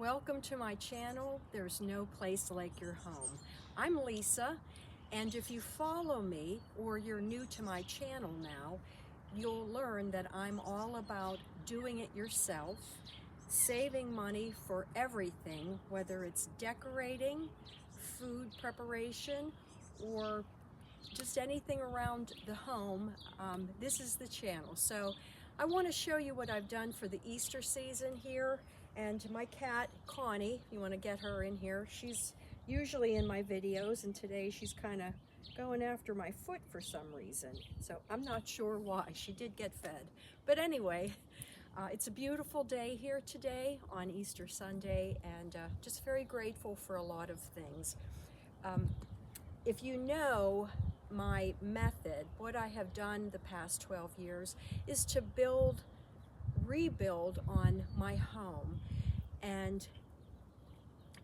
Welcome to my channel. There's no place like your home. I'm Lisa, and if you follow me or you're new to my channel now, you'll learn that I'm all about doing it yourself, saving money for everything, whether it's decorating, food preparation, or just anything around the home. This is the channel. So I want to show you what I've done for the Easter season here. And my cat, Connie, you want to get her in here. She's usually in my videos, and today she's kind of going after my foot for some reason. So I'm not sure why. She did get fed. But anyway, it's a beautiful day here today on Easter Sunday, and just very grateful for a lot of things. If you know my method, what I have done the past 12 years is to rebuild on my home. And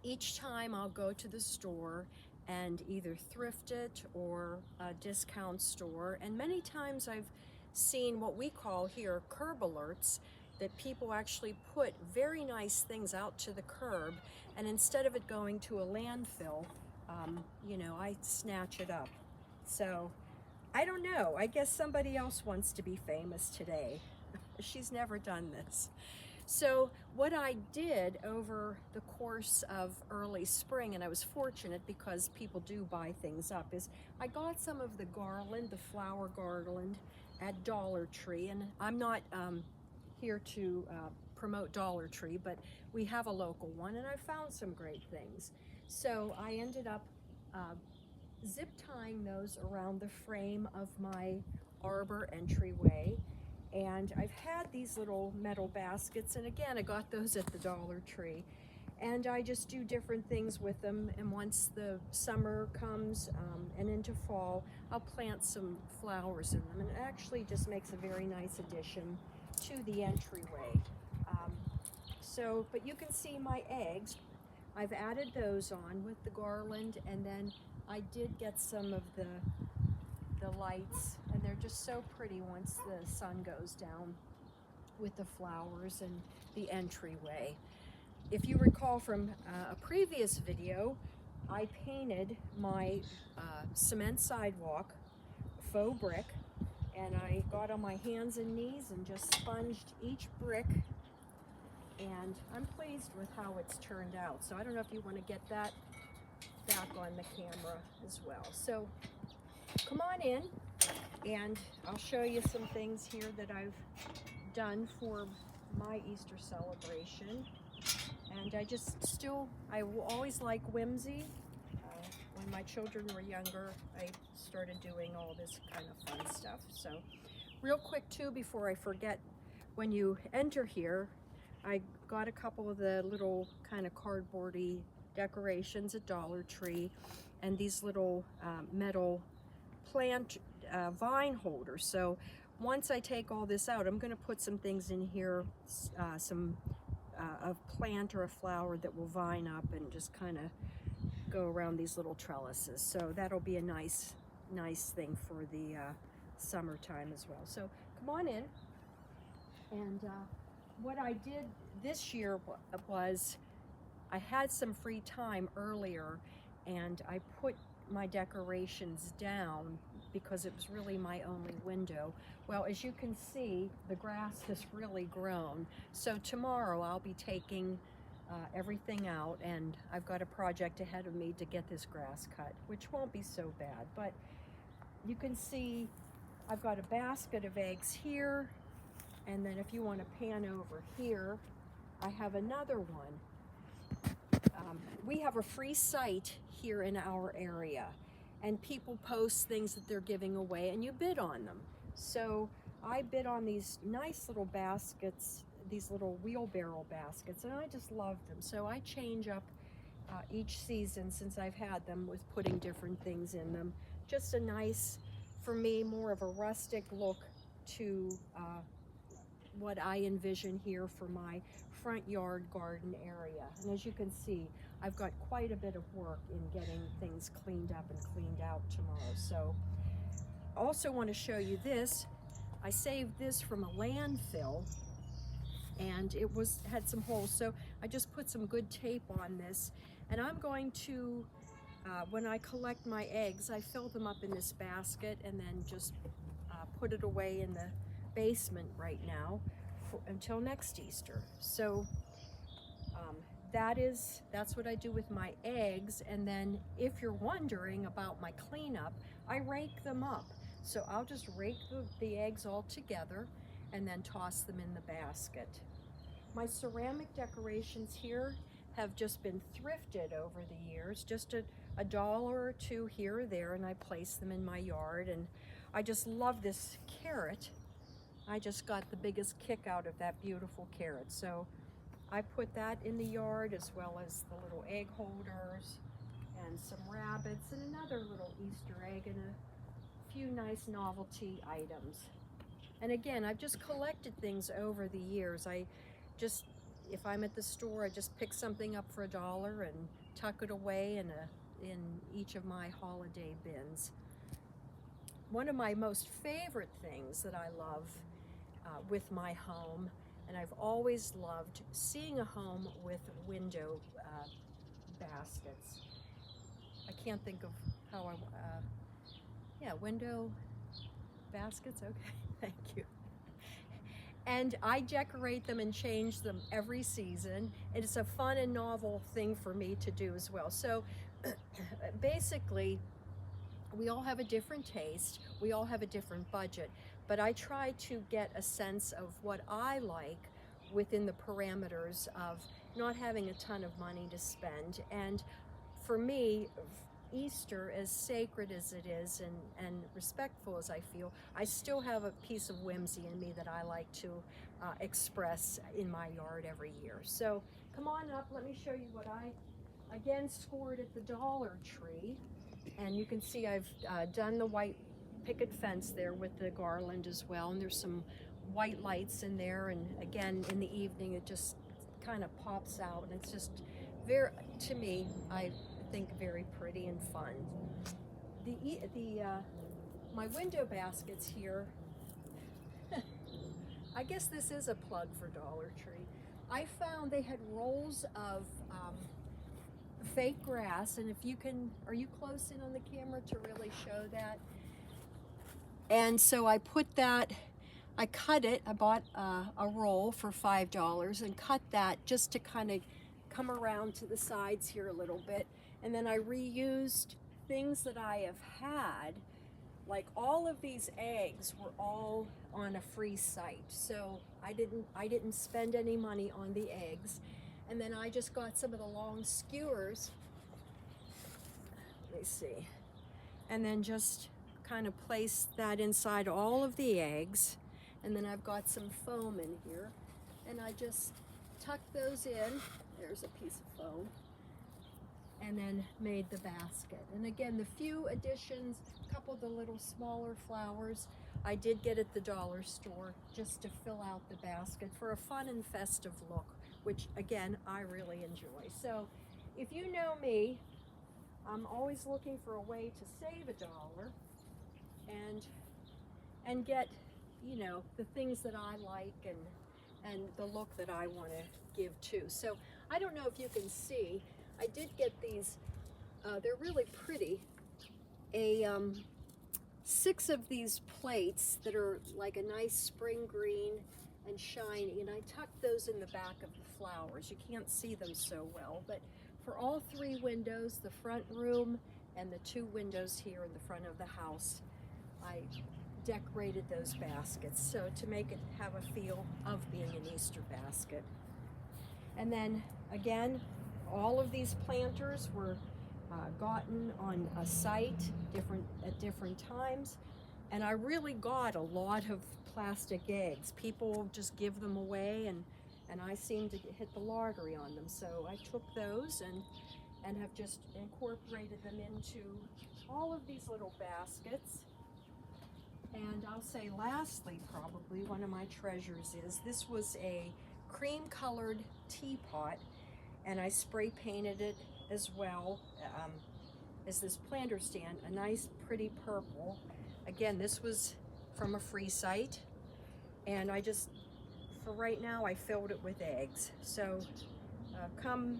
each time I'll go to the store and either thrift it or a discount store. And many times I've seen what we call here curb alerts, that people actually put very nice things out to the curb, and instead of it going to a landfill, I snatch it up. So I don't know, I guess somebody else wants to be famous today. She's never done this. So what I did over the course of early spring, and I was fortunate because people do buy things up, is I got some of the garland, the flower garland, at Dollar Tree. And I'm not here to promote Dollar Tree, but we have a local one, and I found some great things. So I ended up zip tying those around the frame of my arbor entryway. And I've had these little metal baskets, and again, I got those at the Dollar Tree. And I just do different things with them, and once the summer comes and into fall, I'll plant some flowers in them, and it actually just makes a very nice addition to the entryway. But you can see my eggs. I've added those on with the garland, and then I did get some of the lights, and they're just so pretty once the sun goes down with the flowers and the entryway. If you recall from a previous video, I painted my cement sidewalk faux brick, and I got on my hands and knees and just sponged each brick, and I'm pleased with how it's turned out. So I don't know if you want to get that back on the camera as well. So come on in, and I'll show you some things here that I've done for my Easter celebration. And I will always like whimsy. When my children were younger, I started doing all this kind of fun stuff. So real quick too, before I forget, when you enter here, I got a couple of the little kind of cardboardy decorations at Dollar Tree, and these little metal plant vine holders. So once I take all this out, I'm going to put some things in here, a plant or a flower that will vine up and just kind of go around these little trellises. So that'll be a nice thing for the summertime as well. So come on in. And what I did this year was I had some free time earlier, and I put my decorations down because it was really my only window. Well, as you can see, the grass has really grown. So tomorrow I'll be taking everything out, and I've got a project ahead of me to get this grass cut, which won't be so bad. But you can see I've got a basket of eggs here, and then if you want to pan over here, I have another one. We have a free site here in our area, and people post things that they're giving away, and you bid on them. So I bid on these nice little baskets, these little wheelbarrow baskets, and I just love them. So I change up each season since I've had them with putting different things in them. Just a nice, for me, more of a rustic look to what I envision here for my front yard garden area. And as you can see, I've got quite a bit of work in getting things cleaned up and cleaned out tomorrow. So also want to show you this. I saved this from a landfill, and it had some holes, so I just put some good tape on this, and I'm going to when I collect my eggs, I fill them up in this basket and then just put it away in the basement right now until next Easter. So that's what I do with my eggs. And then if you're wondering about my cleanup, I rake them up. So I'll just rake the eggs all together and then toss them in the basket. My ceramic decorations here have just been thrifted over the years, just a dollar or two here or there, and I place them in my yard. And I just love this carrot. I just got the biggest kick out of that beautiful carrot. So I put that in the yard, as well as the little egg holders and some rabbits and another little Easter egg and a few nice novelty items. And again, I've just collected things over the years. If I'm at the store, I just pick something up for $1 and tuck it away in each of my holiday bins. One of my most favorite things that I love with my home, and I've always loved seeing a home with window baskets. I can't think of how window baskets, okay, thank you. And I decorate them and change them every season. And it's a fun and novel thing for me to do as well. So basically, we all have a different taste. We all have a different budget. But I try to get a sense of what I like within the parameters of not having a ton of money to spend. And for me, Easter, as sacred as it is and respectful as I feel, I still have a piece of whimsy in me that I like to express in my yard every year. So come on up, let me show you what I again scored at the Dollar Tree. And you can see I've done the white picket fence there with the garland as well, and there's some white lights in there, and again in the evening it just kind of pops out, and it's just very, to me, I think very pretty and fun. My window baskets here, I guess this is a plug for Dollar Tree. I found they had rolls of fake grass, and if you can, are you close in on the camera to really show that? And so I put that, I cut it, I bought a roll for $5 and cut that just to kind of come around to the sides here a little bit. And then I reused things that I have had, like all of these eggs were all on a free site. So I didn't spend any money on the eggs. And then I just got some of the long skewers, let me see, and then just kind of place that inside all of the eggs. And then I've got some foam in here, and I just tuck those in. There's a piece of foam, and then made the basket. And again, the few additions, a couple of the little smaller flowers, I did get at the dollar store just to fill out the basket for a fun and festive look, which again, I really enjoy. So if you know me, I'm always looking for a way to save $1 and get, you know, the things that I like and the look that I want to give too. So I don't know if you can see, I did get these, they're really pretty, 6 of these plates that are like a nice spring green and shiny, and I tucked those in the back of the flowers. You can't see them so well, but for all 3 windows, the front room and the 2 windows here in the front of the house, I decorated those baskets so to make it have a feel of being an Easter basket. And then again, all of these planters were gotten on a site at different times, and I really got a lot of plastic eggs. People just give them away, and I seem to hit the lottery on them. So I took those and have just incorporated them into all of these little baskets. And I'll say lastly, probably one of my treasures is, this was a cream colored teapot, and I spray painted it as well as this planter stand, a nice pretty purple. Again, this was from a free site, and I just, for right now, I filled it with eggs. So come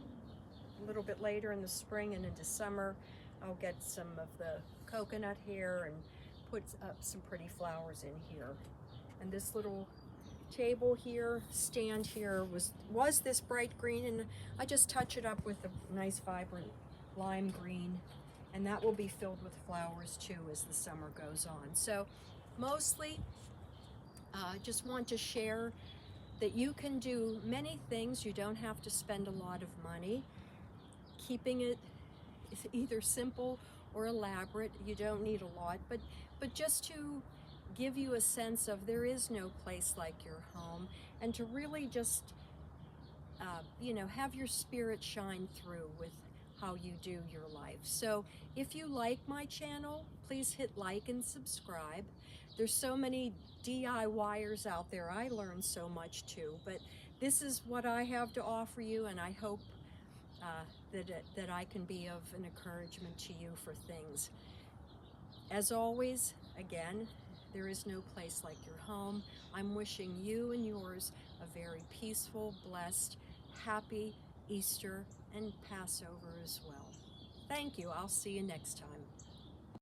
a little bit later in the spring and into summer, I'll get some of the coconut here and put up some pretty flowers in here. And this little table here, stand here, was this bright green, and I just touch it up with a nice vibrant lime green, and that will be filled with flowers too as the summer goes on. So mostly just want to share that you can do many things. You don't have to spend a lot of money. Keeping it either simple or elaborate, you don't need a lot, but just to give you a sense of there is no place like your home, and to really just you know, have your spirit shine through with how you do your life. So if you like my channel, please hit like and subscribe. There's so many DIYers out there. I learned so much too, but this is what I have to offer you, and I hope that I can be of an encouragement to you for things. As always, again, there is no place like your home. I'm wishing you and yours a very peaceful, blessed, happy Easter and Passover as well. Thank you. I'll see you next time.